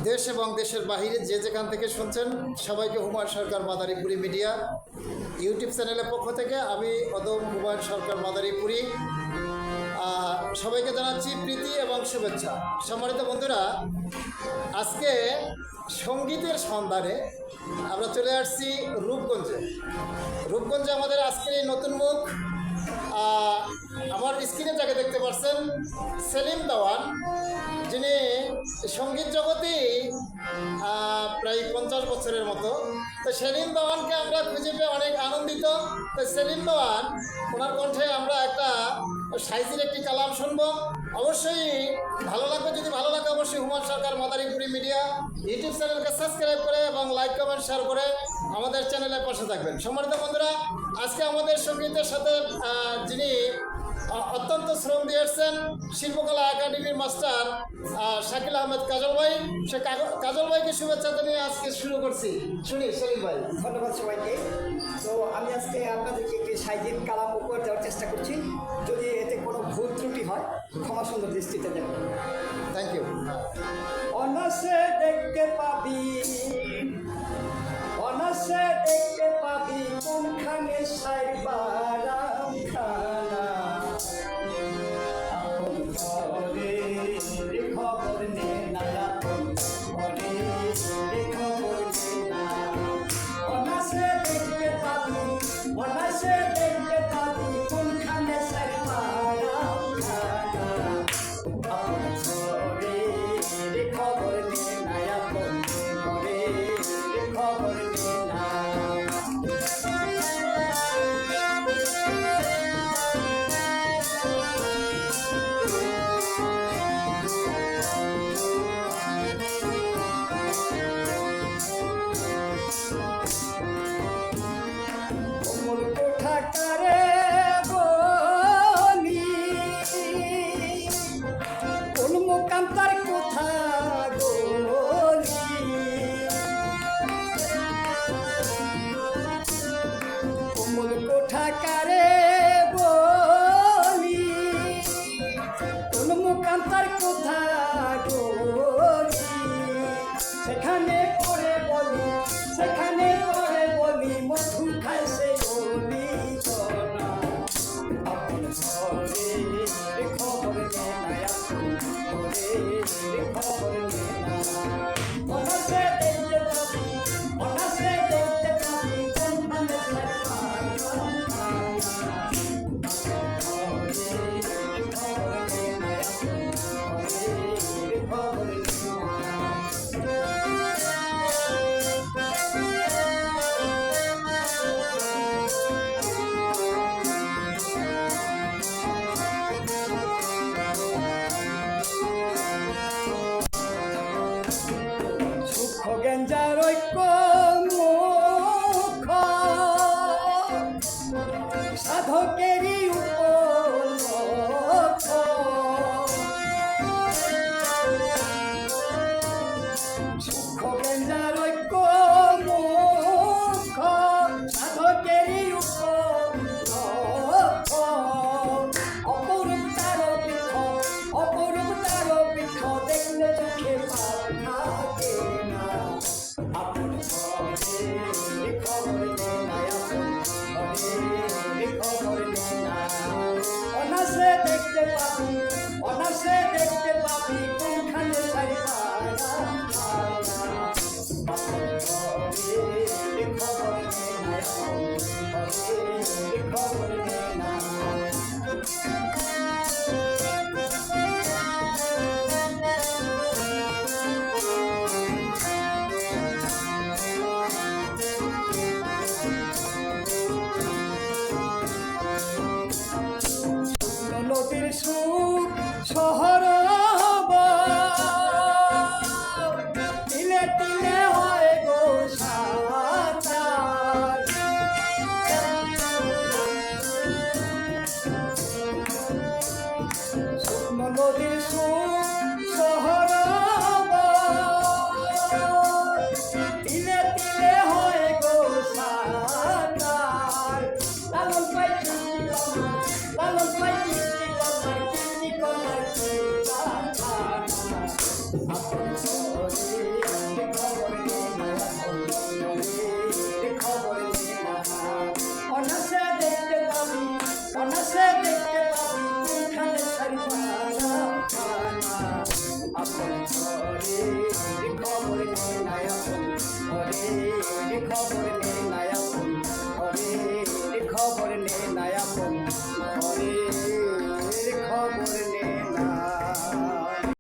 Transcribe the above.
দেশ এবং দেশের বাহিরে যে যেখান থেকে শুনছেন সবাইকে হুমায়ুন সরকার মাদারীপুরি মিডিয়া ইউটিউব চ্যানেলের পক্ষ থেকে আমি অদম হুমায়ুন সরকার মাদারীপুরি সবাইকে জানাচ্ছি প্রীতি এবং শুভেচ্ছা। সম্মানিত বন্ধুরা, আজকে সঙ্গীতের সন্ধানে আমরা চলে আসছি রূপগঞ্জে আমাদের আজকের এই নতুন মুখ। আমার স্ক্রিনে যাকে দেখতে পাচ্ছেন সেলিম দেওয়ান, যিনি সঙ্গীত জগতেই প্রায় 50 বছরের মতো। তো সেলিম দেওয়ানকে আমরা খুঁজে পেয়ে অনেক আনন্দিত। তো সেলিম দেওয়ান ওনার কণ্ঠে আমরা একটা সাইজির একটি কালাম শুনবো। অবশ্যই ভালো লাগবে, যদি ভালো লাগে অবশ্যই হুমায়ুন সরকার মাদারীপুরি মিডিয়া ইউটিউব চ্যানেলকে সাবস্ক্রাইব করে এবং লাইক কমেন্ট শেয়ার করে আমাদের চ্যানেলের পাশে থাকবেন। সম্মানিত বন্ধুরা, আজকে আমাদের সঙ্গীতের সাথে যিনি অত্যন্ত শ্রম দিয়েছেন শিল্পকলা একাডেমির মাস্টার শাকিল আহমেদ কাজল ভাই, সে কাজল ভাইকে শুভেচ্ছা জানিয়ে আজকে শুরু করছি। শুনি সেলিম ভাই। ধন্যবাদ সবাইকে। তো আমি আজকে আপনাদেরকে একটি সাইজির কালাম উপহার দেওয়ার চেষ্টা করছি। যদি এতে কোনো ভুল ত্রুটি হয় ক্ষমা সুন্দর দৃষ্টিতে দেখবেন। Thank you. অনাসে দেখতে পাবি, অনাসে দেখতে পাবি কোনখানে সাইবারাম খানা। খবর নে না, খবর নে না। অনাসে দেখতে পাবি, অনাসে দেখতে পাবি কোনখানে সাইবারাম খানা। খবর নে না, খবর নে না। কোমল কোঠা কারে বলি, কোন মোকান্তার কোথা গলি। কোমল কোঠা কারে বলি, কোন মোকান্তার কোথা গলি। সেখানে পড়ে বলি, সেখানে পড়ে বলি মধু খায় সে বলি না। আপন ঘরে খবর নে না, খবর নে না। অনাসে দেখতে পাবি, অনাসে দেখতে পাবি কোনখানে খবর নে না। গেঞ্জার ঐক্য মুখ সাধকেরই উপলক্ষ। সুখ গেঞ্জার ঐক্য মুখ সাধকেরই উপলক্ষ। অপরূপ তার বৃক্ষ, অপরূপ তার বৃক্ষ দেখলে চোখে পাপ থাকে না। আপন ঘরে খবর নে না, খবর নে না। অনাসে দেখতে পাবি, অনাসে দেখতে পাবি কোনখানে সাইবারাম খানা। আপন ঘরে খবর নে না, খবর নে না। নদীর সুখ শহর তিলে তিলে হয় গো সাঁতার। নদীর সুখ শহর তিলে তিলে হয় গো সাঁতার। লালন পাই লালন পাই কৃষ্টি কন্যা, কৃষ্টি কন্যা। আপন ঘরে